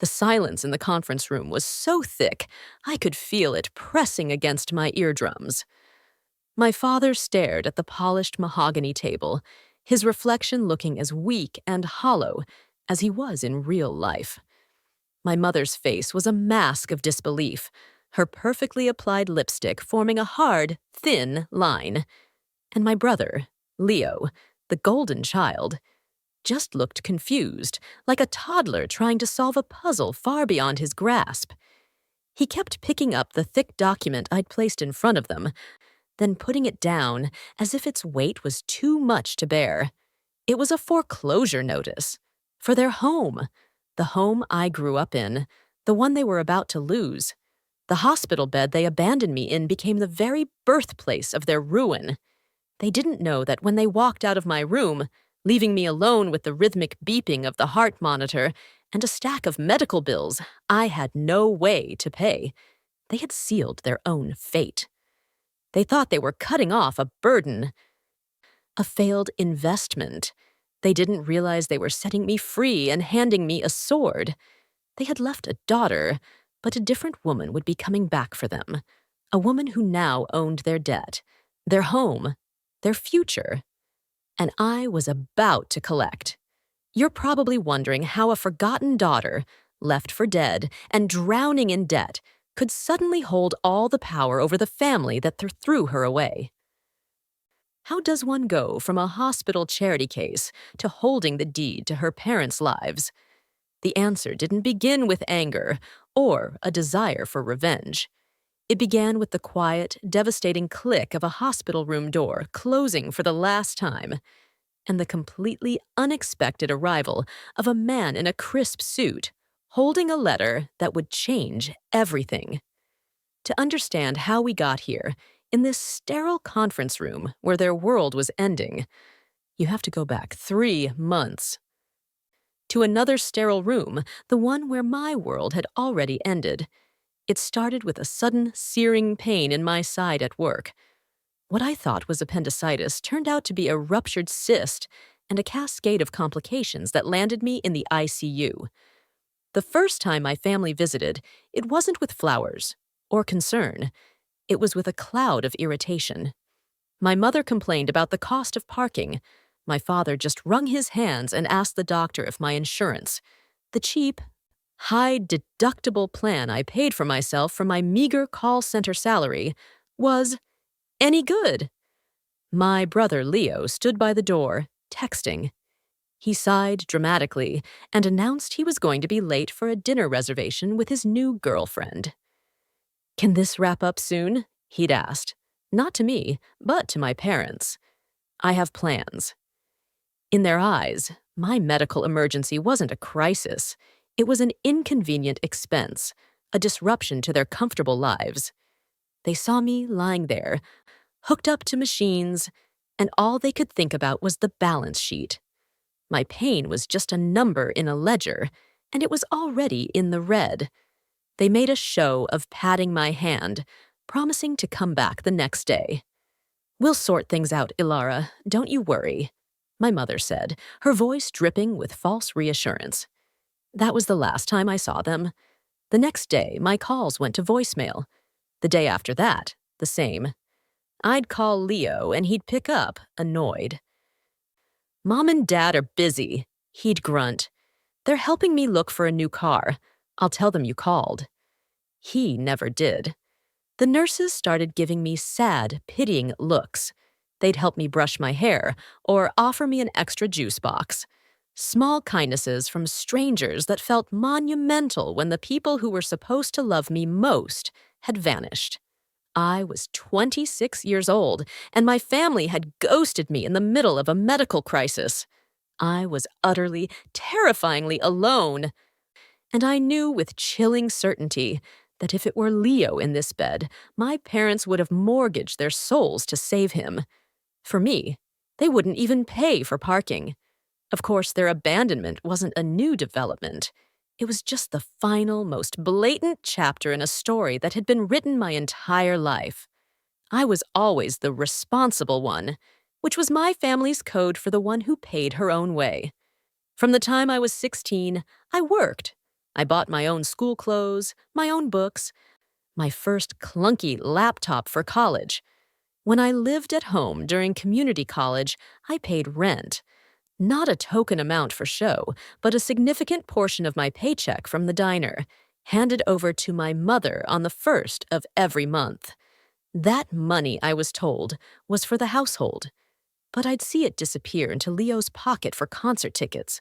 The silence in the conference room was so thick, I could feel it pressing against my eardrums. My father stared at the polished mahogany table, his reflection looking as weak and hollow as he was in real life. My mother's face was a mask of disbelief, her perfectly applied lipstick forming a hard, thin line. And my brother, Leo, the golden child, just looked confused, like a toddler trying to solve a puzzle far beyond his grasp. He kept picking up the thick document I'd placed in front of them, then putting it down as if its weight was too much to bear. It was a foreclosure notice for their home, the home I grew up in, the one they were about to lose. The hospital bed they abandoned me in became the very birthplace of their ruin. They didn't know that when they walked out of my room, leaving me alone with the rhythmic beeping of the heart monitor and a stack of medical bills I had no way to pay, they had sealed their own fate. They thought they were cutting off a burden, a failed investment. They didn't realize they were setting me free and handing me a sword. They had left a daughter, but a different woman would be coming back for them, a woman who now owned their debt, their home, their future. And I was about to collect. You're probably wondering how a forgotten daughter, left for dead and drowning in debt, could suddenly hold all the power over the family that threw her away. How does one go from a hospital charity case to holding the deed to her parents' lives? The answer didn't begin with anger or a desire for revenge. It began with the quiet, devastating click of a hospital room door closing for the last time, and the completely unexpected arrival of a man in a crisp suit, holding a letter that would change everything. To understand how we got here, in this sterile conference room where their world was ending, you have to go back 3 months. To another sterile room, the one where my world had already ended. It started with a sudden, searing pain in my side at work. What I thought was appendicitis turned out to be a ruptured cyst and a cascade of complications that landed me in the ICU. The first time my family visited, it wasn't with flowers or concern. It was with a cloud of irritation. My mother complained about the cost of parking. My father just wrung his hands and asked the doctor if my insurance, the cheap, high-deductible plan I paid for myself from my meager call center salary, was any good. My brother Leo stood by the door, texting. He sighed dramatically and announced he was going to be late for a dinner reservation with his new girlfriend. "Can this wrap up soon?" he'd asked. Not to me, but to my parents. "I have plans." In their eyes, my medical emergency wasn't a crisis. It was an inconvenient expense, a disruption to their comfortable lives. They saw me lying there, hooked up to machines, and all they could think about was the balance sheet. My pain was just a number in a ledger, and it was already in the red. They made a show of patting my hand, promising to come back the next day. "We'll sort things out, Ilara. Don't you worry," my mother said, her voice dripping with false reassurance. That was the last time I saw them. The next day, my calls went to voicemail. The day after that, the same. I'd call Leo, and he'd pick up, annoyed. "Mom and Dad are busy," he'd grunt. "They're helping me look for a new car. I'll tell them you called." He never did. The nurses started giving me sad, pitying looks. They'd help me brush my hair or offer me an extra juice box. Small kindnesses from strangers that felt monumental when the people who were supposed to love me most had vanished. I was 26 years old, and my family had ghosted me in the middle of a medical crisis. I was utterly, terrifyingly alone. And I knew with chilling certainty that if it were Leo in this bed, my parents would have mortgaged their souls to save him. For me, they wouldn't even pay for parking. Of course, their abandonment wasn't a new development. It was just the final, most blatant chapter in a story that had been written my entire life. I was always the responsible one, which was my family's code for the one who paid her own way. From the time I was 16, I worked. I bought my own school clothes, my own books, my first clunky laptop for college. When I lived at home during community college, I paid rent. Not a token amount for show, but a significant portion of my paycheck from the diner, handed over to my mother on the first of every month. That money, I was told, was for the household. But I'd see it disappear into Leo's pocket for concert tickets,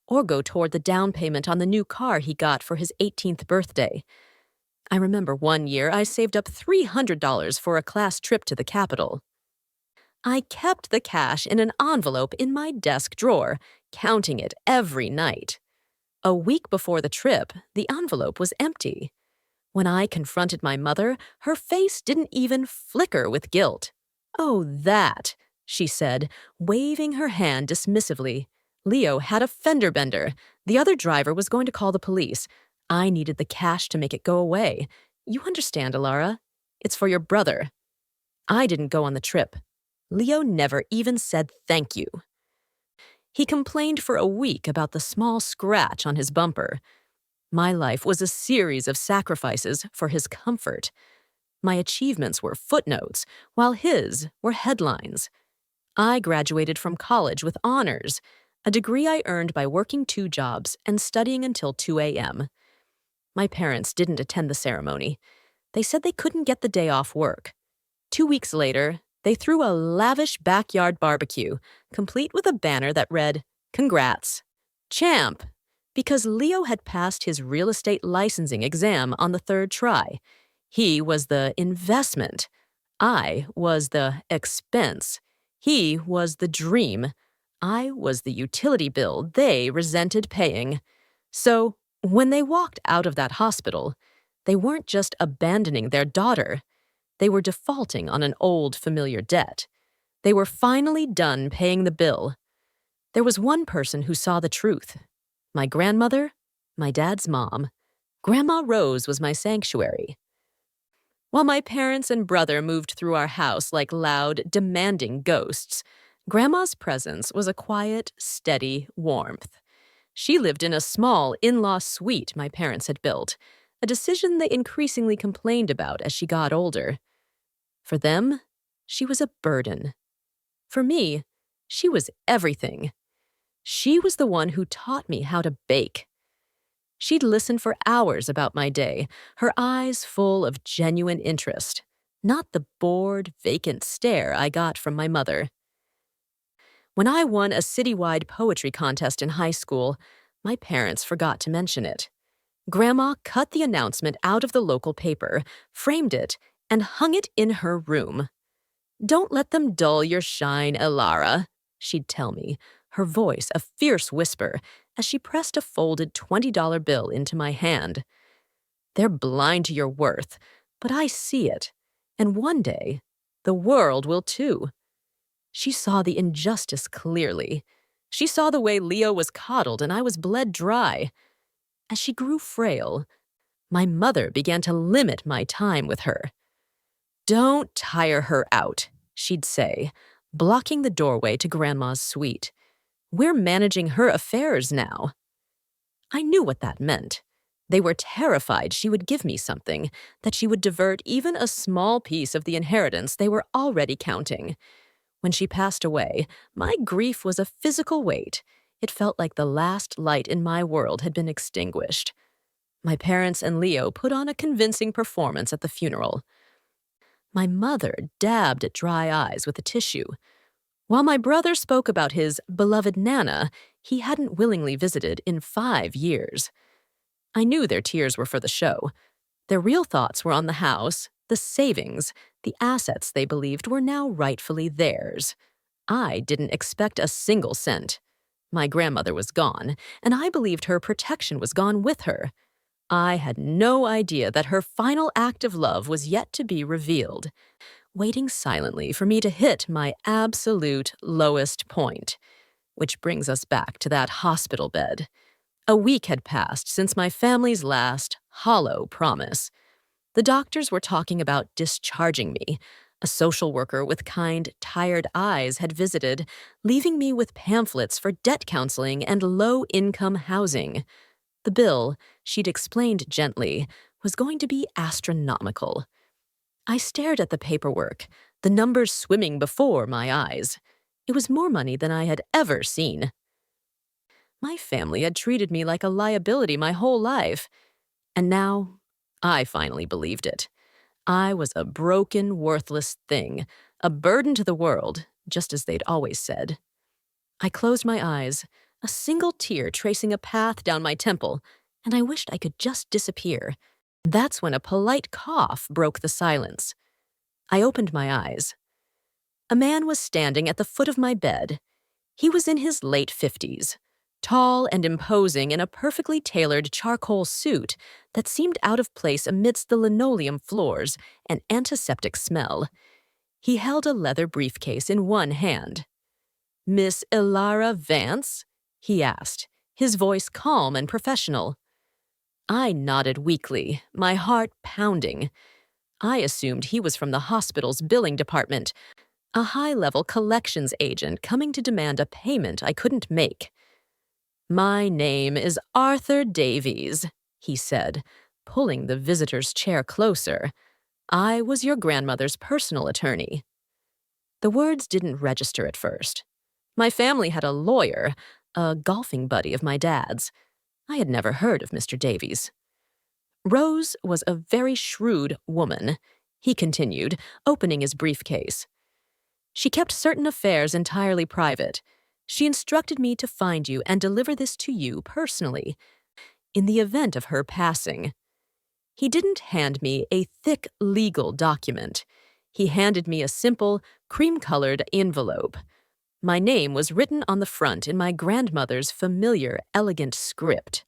or go toward the down payment on the new car he got for his 18th birthday. I remember one year I saved up $300 for a class trip to the Capitol. I kept the cash in an envelope in my desk drawer, counting it every night. A week before the trip, the envelope was empty. When I confronted my mother, her face didn't even flicker with guilt. "Oh, that," she said, waving her hand dismissively. "Leo had a fender bender. The other driver was going to call the police. I needed the cash to make it go away. You understand, Alara? It's for your brother." I didn't go on the trip. Leo never even said thank you. He complained for a week about the small scratch on his bumper. My life was a series of sacrifices for his comfort. My achievements were footnotes, while his were headlines. I graduated from college with honors, a degree I earned by working 2 jobs and studying until 2 a.m. My parents didn't attend the ceremony. They said they couldn't get the day off work. 2 weeks later, they threw a lavish backyard barbecue, complete with a banner that read, "Congrats, Champ," because Leo had passed his real estate licensing exam on the 3rd try. He was the investment. I was the expense. He was the dream. I was the utility bill they resented paying. So, when they walked out of that hospital, they weren't just abandoning their daughter. They were defaulting on an old, familiar debt. They were finally done paying the bill. There was one person who saw the truth. My grandmother, my dad's mom. Grandma Rose was my sanctuary. While my parents and brother moved through our house like loud, demanding ghosts, Grandma's presence was a quiet, steady warmth. She lived in a small in-law suite my parents had built, a decision they increasingly complained about as she got older. For them, she was a burden. For me, she was everything. She was the one who taught me how to bake. She'd listen for hours about my day, her eyes full of genuine interest, not the bored, vacant stare I got from my mother. When I won a citywide poetry contest in high school, my parents forgot to mention it. Grandma cut the announcement out of the local paper, framed it, and hung it in her room. "Don't let them dull your shine, Elara," she'd tell me, her voice a fierce whisper as she pressed a folded $20 bill into my hand. "They're blind to your worth, but I see it, and one day, the world will too." She saw the injustice clearly. She saw the way Leo was coddled and I was bled dry. As she grew frail, my mother began to limit my time with her. "Don't tire her out," she'd say, blocking the doorway to Grandma's suite. "We're managing her affairs now." I knew what that meant. They were terrified she would give me something, that she would divert even a small piece of the inheritance they were already counting. When she passed away, my grief was a physical weight. It felt like the last light in my world had been extinguished. My parents and Leo put on a convincing performance at the funeral. My mother dabbed at dry eyes with a tissue. While my brother spoke about his beloved Nana, he hadn't willingly visited in 5 years. I knew their tears were for the show. Their real thoughts were on the house, the savings, the assets they believed were now rightfully theirs. I didn't expect a single cent. My grandmother was gone, and I believed her protection was gone with her. I had no idea that her final act of love was yet to be revealed, waiting silently for me to hit my absolute lowest point. Which brings us back to that hospital bed. A week had passed since my family's last, hollow promise. The doctors were talking about discharging me. A social worker with kind, tired eyes had visited, leaving me with pamphlets for debt counseling and low-income housing. The bill, she'd explained gently, was going to be astronomical. I stared at the paperwork, the numbers swimming before my eyes. It was more money than I had ever seen. My family had treated me like a liability my whole life, and now I finally believed it. I was a broken, worthless thing, a burden to the world, just as they'd always said. I closed my eyes, a single tear tracing a path down my temple, and I wished I could just disappear. That's when a polite cough broke the silence. I opened my eyes. A man was standing at the foot of my bed. He was in his late 50s, tall and imposing in a perfectly tailored charcoal suit that seemed out of place amidst the linoleum floors and antiseptic smell. He held a leather briefcase in one hand. "Miss Ilara Vance?" he asked, his voice calm and professional. I nodded weakly, my heart pounding. I assumed he was from the hospital's billing department, a high-level collections agent coming to demand a payment I couldn't make. "My name is Arthur Davies," he said, pulling the visitor's chair closer. "I was your grandmother's personal attorney." The words didn't register at first. My family had a lawyer, a golfing buddy of my dad's. I had never heard of Mr. Davies. "Rose was a very shrewd woman," he continued, opening his briefcase. "She kept certain affairs entirely private. She instructed me to find you and deliver this to you personally, in the event of her passing." He didn't hand me a thick legal document. He handed me a simple, cream-colored envelope. My name was written on the front in my grandmother's familiar, elegant script.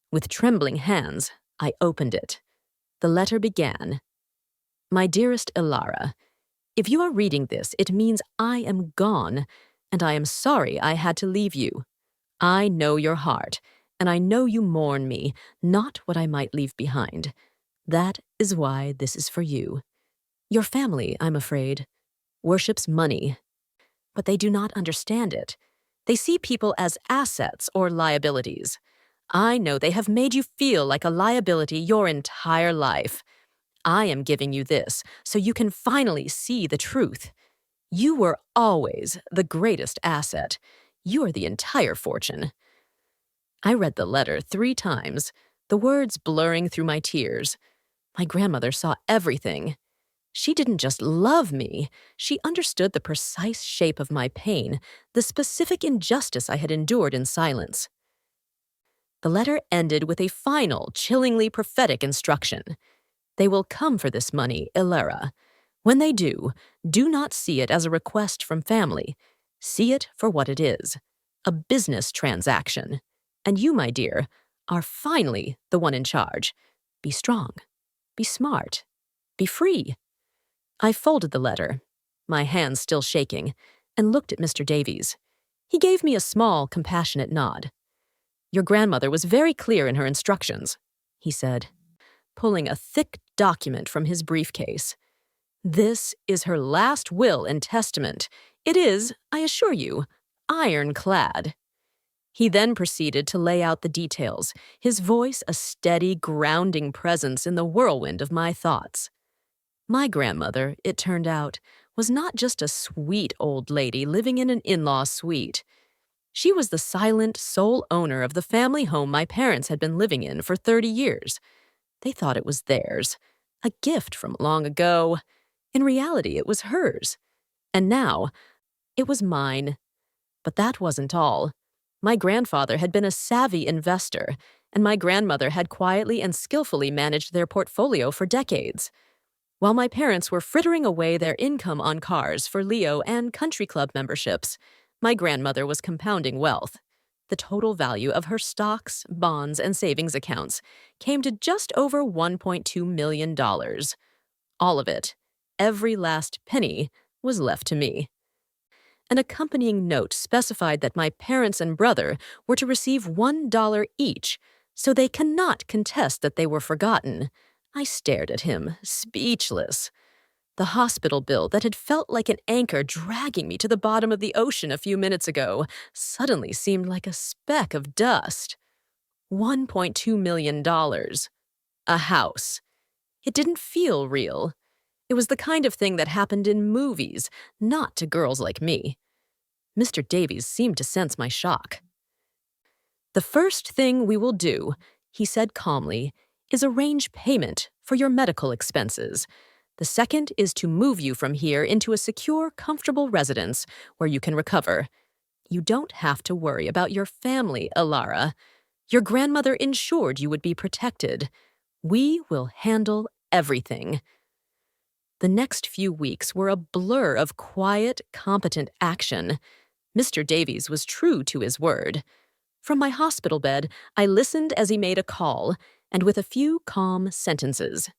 With trembling hands, I opened it. The letter began, "My dearest Ilara, if you are reading this, it means I am gone, and I am sorry I had to leave you. I know your heart, and I know you mourn me, not what I might leave behind. That is why this is for you. Your family, I'm afraid, worships money, but they do not understand it. They see people as assets or liabilities. I know they have made you feel like a liability your entire life. I am giving you this so you can finally see the truth. You were always the greatest asset. You are the entire fortune." I read the letter 3 times, the words blurring through my tears. My grandmother saw everything. She didn't just love me, she understood the precise shape of my pain, the specific injustice I had endured in silence. The letter ended with a final, chillingly prophetic instruction. "They will come for this money, Ilara. When they do not see it as a request from family. See it for what it is, a business transaction. And you, my dear, are finally the one in charge. Be strong, be smart, be free." I folded the letter, my hands still shaking, and looked at Mr. Davies. He gave me a small, compassionate nod. "Your grandmother was very clear in her instructions," he said, pulling a thick document from his briefcase. "This is her last will and testament. It is, I assure you, ironclad." He then proceeded to lay out the details, his voice a steady, grounding presence in the whirlwind of my thoughts. My grandmother, it turned out, was not just a sweet old lady living in an in-law suite. She was the silent, sole owner of the family home my parents had been living in for 30 years. They thought it was theirs, a gift from long ago. In reality, it was hers. And now, it was mine. But that wasn't all. My grandfather had been a savvy investor, and my grandmother had quietly and skillfully managed their portfolio for decades. While my parents were frittering away their income on cars for Leo and country club memberships, my grandmother was compounding wealth. The total value of her stocks, bonds, and savings accounts came to just over $1.2 million. All of it, every last penny, was left to me. An accompanying note specified that my parents and brother were to receive $1 each, so they cannot contest that they were forgotten. I stared at him, speechless. The hospital bill that had felt like an anchor dragging me to the bottom of the ocean a few minutes ago suddenly seemed like a speck of dust. $1.2 million. A house. It didn't feel real. It was the kind of thing that happened in movies, not to girls like me. Mr. Davies seemed to sense my shock. "The first thing we will do," he said calmly, "is arrange payment for your medical expenses. The second is to move you from here into a secure, comfortable residence where you can recover. You don't have to worry about your family, Alara. Your grandmother ensured you would be protected. We will handle everything." The next few weeks were a blur of quiet, competent action. Mr. Davies was true to his word. From my hospital bed, I listened as he made a call, and with a few calm sentences.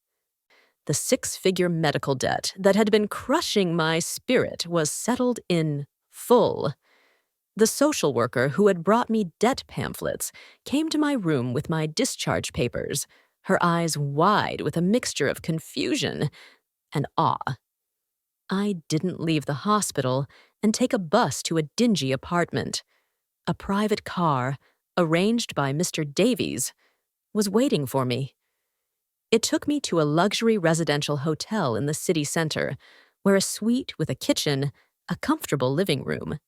The six-figure medical debt that had been crushing my spirit was settled in full. The social worker who had brought me debt pamphlets came to my room with my discharge papers, her eyes wide with a mixture of confusion and awe. I didn't leave the hospital and take a bus to a dingy apartment. A private car, arranged by Mr. Davies, was waiting for me. It took me to a luxury residential hotel in the city center, where a suite with a kitchen, a comfortable living room,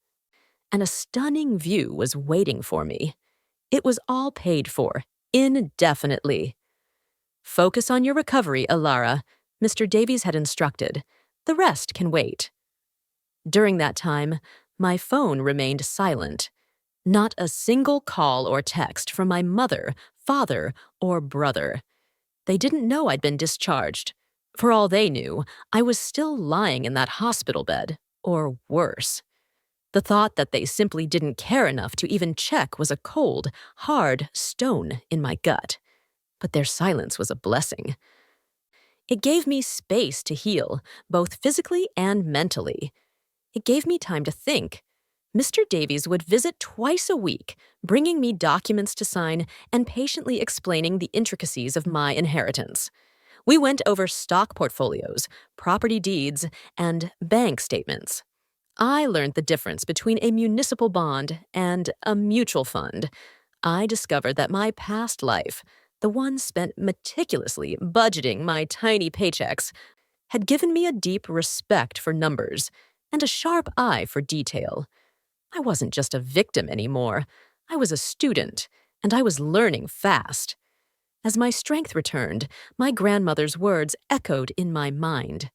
and a stunning view was waiting for me. It was all paid for, indefinitely. "Focus on your recovery, Alara," Mr. Davies had instructed. "The rest can wait." During that time, my phone remained silent. Not a single call or text from my mother, father, or brother. They didn't know I'd been discharged. For all they knew, I was still lying in that hospital bed, or worse. The thought that they simply didn't care enough to even check was a cold, hard stone in my gut. But their silence was a blessing. It gave me space to heal, both physically and mentally. It gave me time to think. Mr. Davies would visit twice a week, bringing me documents to sign and patiently explaining the intricacies of my inheritance. We went over stock portfolios, property deeds, and bank statements. I learned the difference between a municipal bond and a mutual fund. I discovered that my past life, the one spent meticulously budgeting my tiny paychecks, had given me a deep respect for numbers and a sharp eye for detail. I wasn't just a victim anymore. I was a student, and I was learning fast. As my strength returned, my grandmother's words echoed in my mind.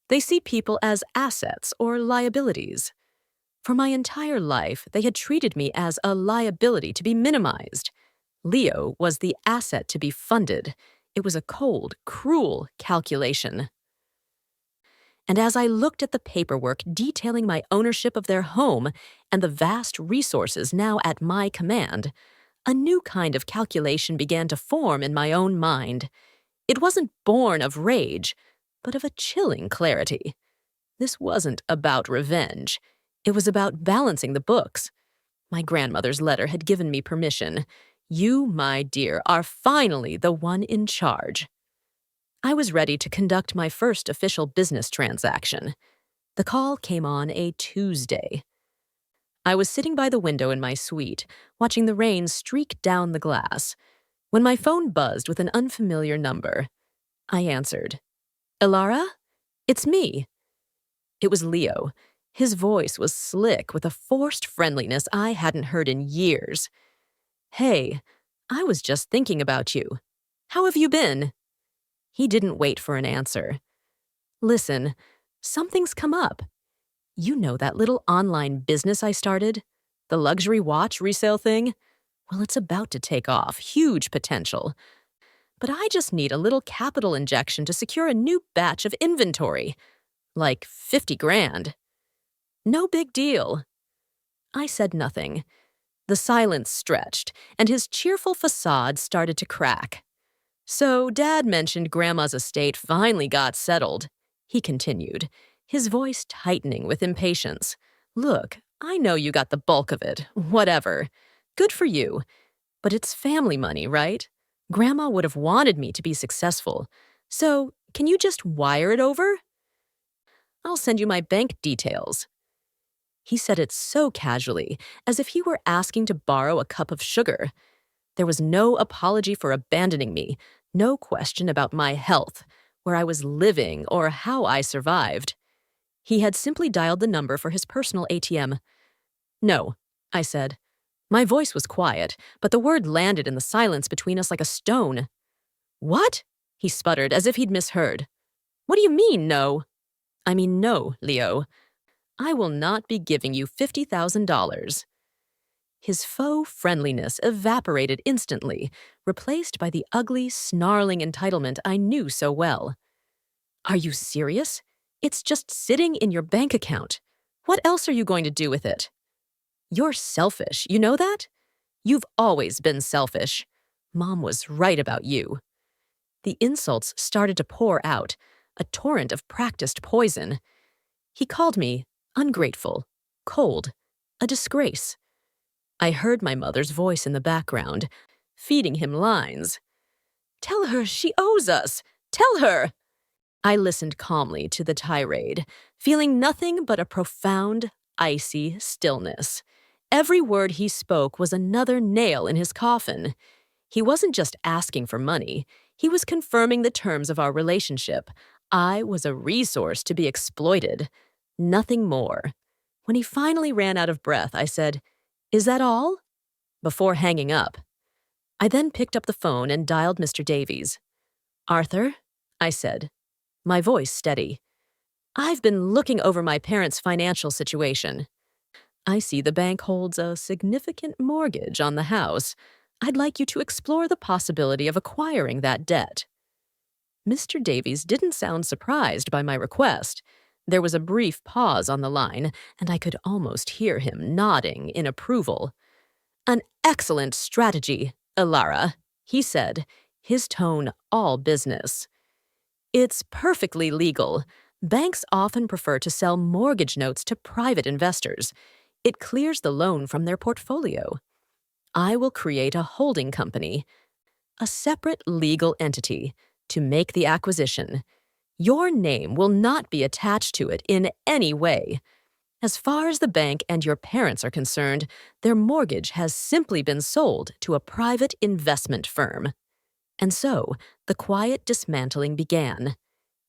They see people as assets or liabilities. For my entire life, they had treated me as a liability to be minimized. Leo was the asset to be funded. It was a cold, cruel calculation. And as I looked at the paperwork detailing my ownership of their home and the vast resources now at my command, a new kind of calculation began to form in my own mind. It wasn't born of rage, but of a chilling clarity. This wasn't about revenge. It was about balancing the books. My grandmother's letter had given me permission. You, my dear, are finally the one in charge. I was ready to conduct my first official business transaction. The call came on a Tuesday. I was sitting by the window in my suite, watching the rain streak down the glass, when my phone buzzed with an unfamiliar number. I answered. "Alara? It's me." It was Leo. His voice was slick with a forced friendliness I hadn't heard in years. "Hey, I was just thinking about you. How have you been?" He didn't wait for an answer. "Listen, something's come up. You know that little online business I started? The luxury watch resale thing? Well, it's about to take off, huge potential. But I just need a little capital injection to secure a new batch of inventory. Like 50 grand. No big deal." I said nothing. The silence stretched, and his cheerful facade started to crack. "So Dad mentioned Grandma's estate finally got settled," he continued, his voice tightening with impatience. "Look, I know you got the bulk of it, whatever. Good for you. But it's family money, right? Grandma would have wanted me to be successful. So, can you just wire it over? I'll send you my bank details." He said it so casually, as if he were asking to borrow a cup of sugar. There was no apology for abandoning me, no question about my health, where I was living, or how I survived. He had simply dialed the number for his personal ATM. "No," I said. My voice was quiet, but the word landed in the silence between us like a stone. "What?" he sputtered, as if he'd misheard. "What do you mean, no?" "I mean no, Leo. I will not be giving you $50,000. His faux friendliness evaporated instantly, replaced by the ugly, snarling entitlement I knew so well. "Are you serious? It's just sitting in your bank account. What else are you going to do with it?" "You're selfish, you know that? You've always been selfish. Mom was right about you." The insults started to pour out, a torrent of practiced poison. He called me ungrateful, cold, a disgrace. I heard my mother's voice in the background, feeding him lines. "Tell her she owes us! Tell her!" I listened calmly to the tirade, feeling nothing but a profound, icy stillness. Every word he spoke was another nail in his coffin. He wasn't just asking for money, he was confirming the terms of our relationship. I was a resource to be exploited, nothing more. When he finally ran out of breath, I said, "Is that all?" before hanging up. I then picked up the phone and dialed Mr. Davies. "Arthur," I said, my voice steady. "I've been looking over my parents' financial situation. I see the bank holds a significant mortgage on the house. I'd like you to explore the possibility of acquiring that debt." Mr. Davies didn't sound surprised by my request. There was a brief pause on the line, and I could almost hear him nodding in approval. "An excellent strategy, Ilara," he said, his tone all business. "It's perfectly legal. Banks often prefer to sell mortgage notes to private investors. It clears the loan from their portfolio. I will create a holding company, a separate legal entity, to make the acquisition. Your name will not be attached to it in any way. As far as the bank and your parents are concerned, their mortgage has simply been sold to a private investment firm." And so, the quiet dismantling began.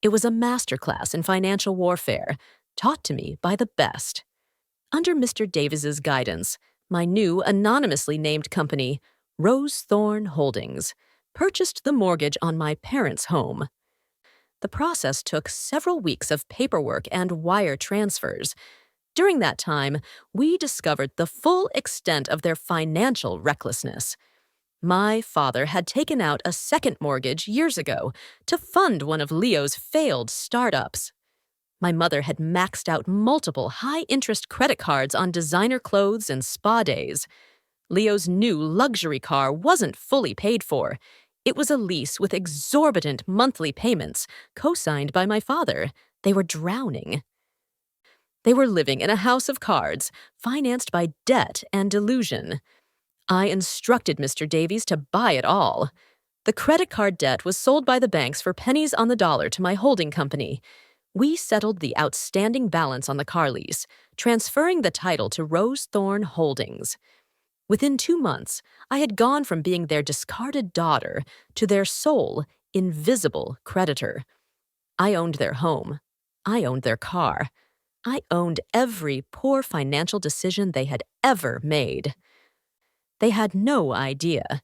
It was a masterclass in financial warfare, taught to me by the best. Under Mr. Davis's guidance, my new anonymously named company, Rose Thorn Holdings, purchased the mortgage on my parents' home. The process took several weeks of paperwork and wire transfers. During that time, we discovered the full extent of their financial recklessness. My father had taken out a second mortgage years ago to fund one of Leo's failed startups. My mother had maxed out multiple high-interest credit cards on designer clothes and spa days. Leo's new luxury car wasn't fully paid for. It was a lease with exorbitant monthly payments, co-signed by my father. They were drowning. They were living in a house of cards, financed by debt and delusion. I instructed Mr. Davies to buy it all. The credit card debt was sold by the banks for pennies on the dollar to my holding company. We settled the outstanding balance on the car lease, transferring the title to Rose Thorn Holdings. Within 2 months, I had gone from being their discarded daughter to their sole, invisible creditor. I owned their home. I owned their car. I owned every poor financial decision they had ever made. They had no idea.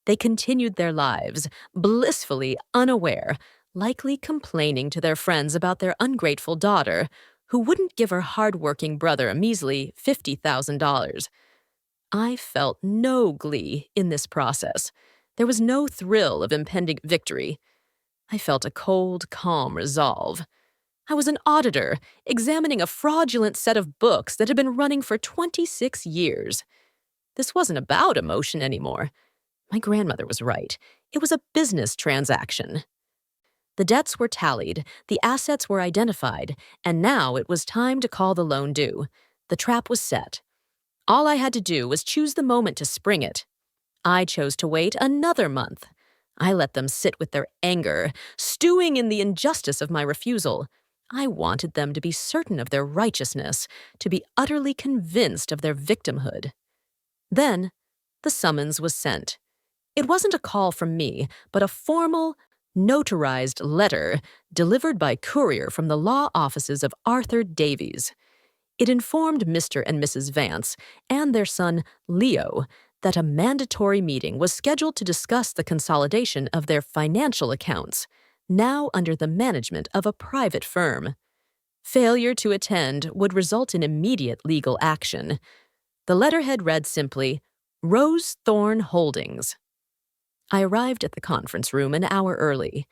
They continued their lives, blissfully unaware, likely complaining to their friends about their ungrateful daughter, who wouldn't give her hard-working brother a measly $50,000. I felt no glee in this process. There was no thrill of impending victory. I felt a cold, calm resolve. I was an auditor, examining a fraudulent set of books that had been running for 26 years. This wasn't about emotion anymore. My grandmother was right. It was a business transaction. The debts were tallied, the assets were identified, and now it was time to call the loan due. The trap was set. All I had to do was choose the moment to spring it. I chose to wait another month. I let them sit with their anger, stewing in the injustice of my refusal. I wanted them to be certain of their righteousness, to be utterly convinced of their victimhood. Then, the summons was sent. It wasn't a call from me, but a formal, notarized letter delivered by courier from the law offices of Arthur Davies. It informed Mr. and Mrs. Vance and their son, Leo, that a mandatory meeting was scheduled to discuss the consolidation of their financial accounts, now under the management of a private firm. Failure to attend would result in immediate legal action. The letterhead read simply, Rose Thorn Holdings. I arrived at the conference room an hour early.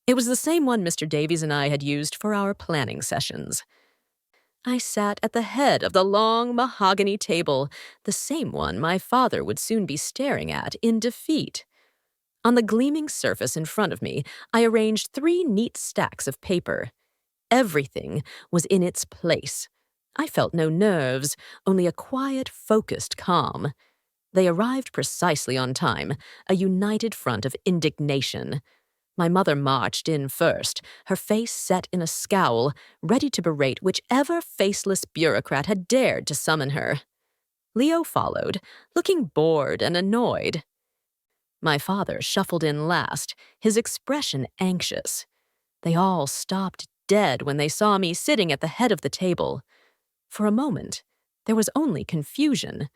It was the same one Mr. Davies and I had used for our planning sessions. I sat at the head of the long mahogany table, the same one my father would soon be staring at in defeat. On the gleaming surface in front of me, I arranged 3 neat stacks of paper. Everything was in its place. I felt no nerves, only a quiet, focused calm. They arrived precisely on time, a united front of indignation. My mother marched in first, her face set in a scowl, ready to berate whichever faceless bureaucrat had dared to summon her. Leo followed, looking bored and annoyed. My father shuffled in last, his expression anxious. They all stopped dead when they saw me sitting at the head of the table. For a moment, there was only confusion.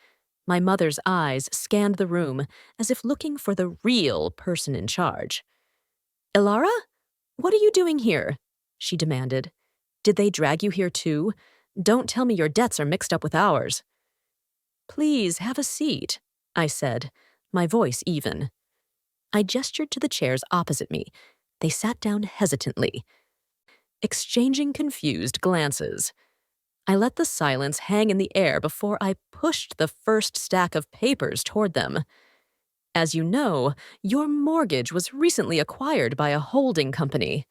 My mother's eyes scanned the room as if looking for the real person in charge. "Elara, what are you doing here?" she demanded. "Did they drag you here too? Don't tell me your debts are mixed up with ours." "Please have a seat," I said, my voice even. I gestured to the chairs opposite me. They sat down hesitantly, exchanging confused glances. I let the silence hang in the air before I pushed the first stack of papers toward them. "As you know, your mortgage was recently acquired by a holding company."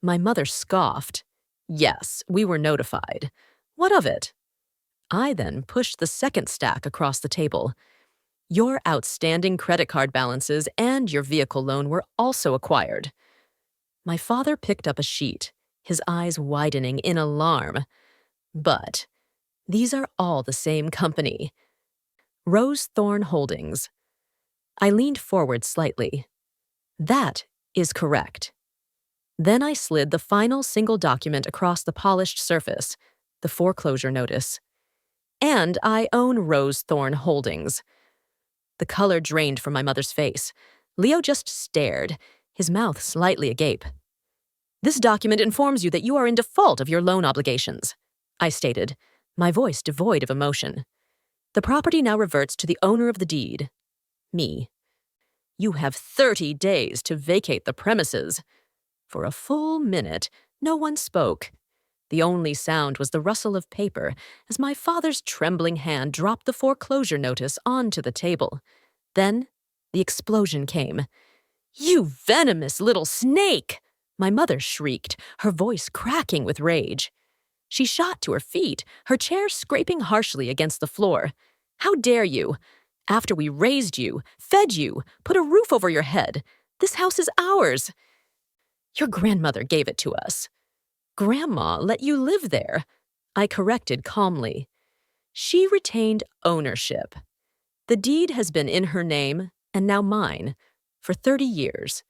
My mother scoffed. "Yes, we were notified. What of it?" I then pushed the second stack across the table. "Your outstanding credit card balances and your vehicle loan were also acquired." My father picked up a sheet, his eyes widening in alarm. "But these are all the same company. Rose Thorn Holdings." I leaned forward slightly. "That is correct." Then I slid the final single document across the polished surface, the foreclosure notice. "And I own Rose Thorn Holdings." The color drained from my mother's face. Leo just stared, his mouth slightly agape. "This document informs you that you are in default of your loan obligations," I stated, my voice devoid of emotion. "The property now reverts to the owner of the deed, me. You have 30 days to vacate the premises." For a full minute, no one spoke. The only sound was the rustle of paper as my father's trembling hand dropped the foreclosure notice onto the table. Then the explosion came. "You venomous little snake!" my mother shrieked, her voice cracking with rage. She shot to her feet, her chair scraping harshly against the floor. "How dare you? After we raised you, fed you, put a roof over your head, this house is ours. Your grandmother gave it to us." "Grandma let you live there," I corrected calmly. "She retained ownership. The deed has been in her name, and now mine, for 30 years.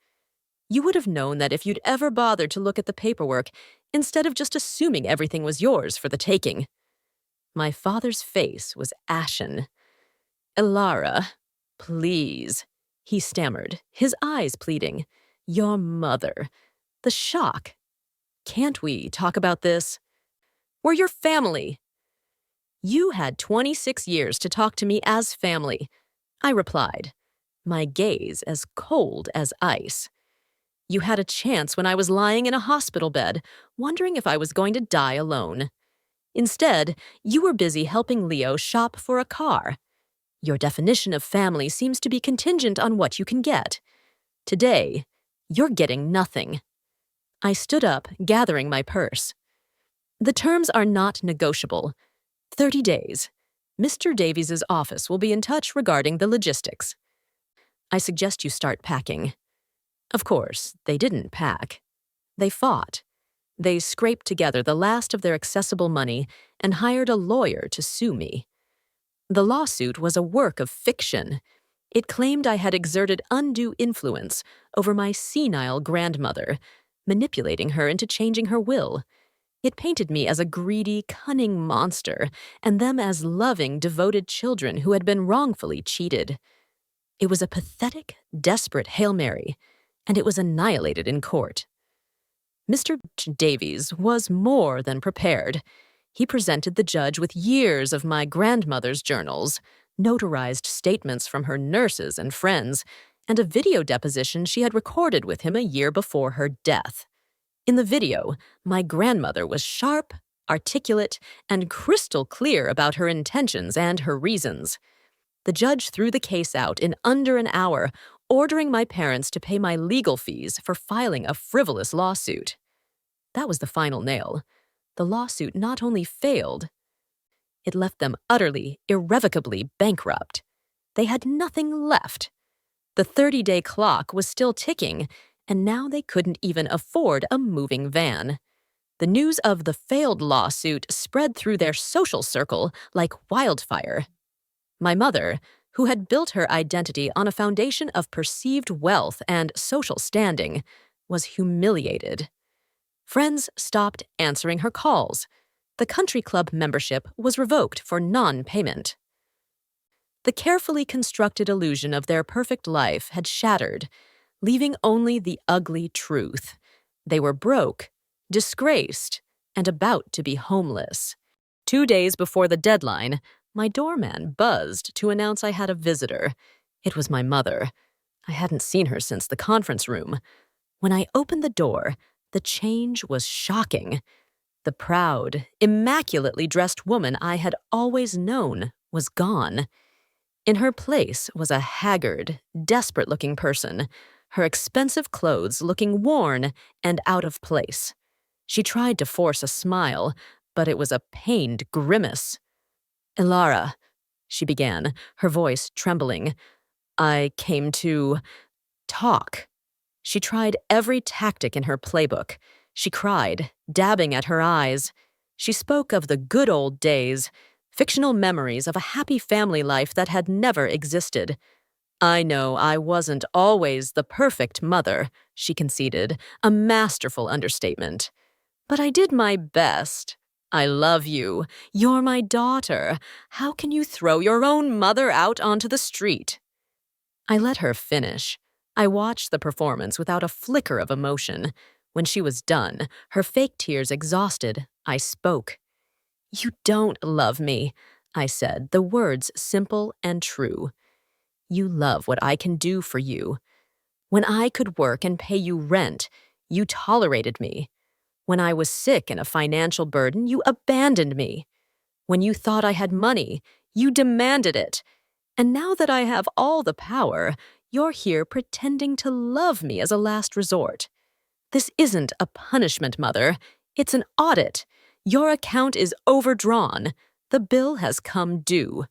You would have known that if you'd ever bothered to look at the paperwork, instead of just assuming everything was yours for the taking." My father's face was ashen. "Elara, please," he stammered, his eyes pleading. "Your mother. The shock. Can't we talk about this? We're your family." "You had 26 years to talk to me as family," I replied, my gaze as cold as ice. "You had a chance when I was lying in a hospital bed, wondering if I was going to die alone. Instead, you were busy helping Leo shop for a car. Your definition of family seems to be contingent on what you can get. Today, you're getting nothing." I stood up, gathering my purse. "The terms are not negotiable. 30 days. Mr. Davies's office will be in touch regarding the logistics. I suggest you start packing." Of course, they didn't pack. They fought. They scraped together the last of their accessible money and hired a lawyer to sue me. The lawsuit was a work of fiction. It claimed I had exerted undue influence over my senile grandmother, manipulating her into changing her will. It painted me as a greedy, cunning monster, and them as loving, devoted children who had been wrongfully cheated. It was a pathetic, desperate Hail Mary, and it was annihilated in court. Mr. Davies was more than prepared. He presented the judge with years of my grandmother's journals, notarized statements from her nurses and friends, and a video deposition she had recorded with him a year before her death. In the video, my grandmother was sharp, articulate, and crystal clear about her intentions and her reasons. The judge threw the case out in under an hour, ordering my parents to pay my legal fees for filing a frivolous lawsuit. That was the final nail. The lawsuit not only failed, it left them utterly, irrevocably bankrupt. They had nothing left. The 30-day clock was still ticking, and now they couldn't even afford a moving van. The news of the failed lawsuit spread through their social circle like wildfire. My mother, who had built her identity on a foundation of perceived wealth and social standing, was humiliated. Friends stopped answering her calls. The country club membership was revoked for non-payment. The carefully constructed illusion of their perfect life had shattered, leaving only the ugly truth. They were broke, disgraced, and about to be homeless. 2 days before the deadline, my doorman buzzed to announce I had a visitor. It was my mother. I hadn't seen her since the conference room. When I opened the door, the change was shocking. The proud, immaculately dressed woman I had always known was gone. In her place was a haggard, desperate-looking person, her expensive clothes looking worn and out of place. She tried to force a smile, but it was a pained grimace. "Ilara," she began, her voice trembling, "I came to talk." She tried every tactic in her playbook. She cried, dabbing at her eyes. She spoke of the good old days, fictional memories of a happy family life that had never existed. "I know I wasn't always the perfect mother," she conceded, a masterful understatement. "But I did my best. I love you. You're my daughter. How can you throw your own mother out onto the street?" I let her finish. I watched the performance without a flicker of emotion. When she was done, her fake tears exhausted, I spoke. "You don't love me," I said, the words simple and true. "You love what I can do for you. When I could work and pay you rent, you tolerated me. When I was sick and a financial burden, you abandoned me. When you thought I had money, you demanded it. And now that I have all the power, you're here pretending to love me as a last resort. This isn't a punishment, Mother. It's an audit. Your account is overdrawn. The bill has come due."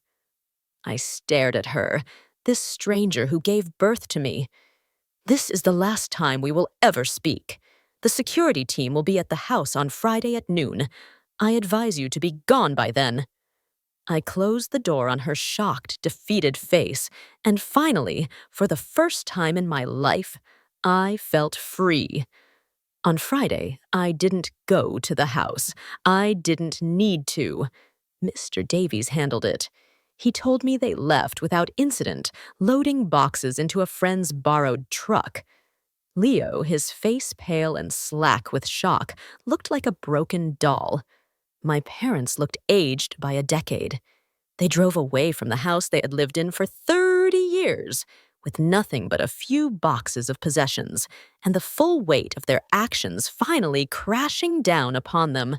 I stared at her, this stranger who gave birth to me. "This is the last time we will ever speak. The security team will be at the house on Friday at noon. I advise you to be gone by then." I closed the door on her shocked, defeated face, and finally, for the first time in my life, I felt free. On Friday, I didn't go to the house. I didn't need to. Mr. Davies handled it. He told me they left without incident, loading boxes into a friend's borrowed truck. Leo, his face pale and slack with shock, looked like a broken doll. My parents looked aged by a decade. They drove away from the house they had lived in for 30 years, with nothing but a few boxes of possessions, and the full weight of their actions finally crashing down upon them.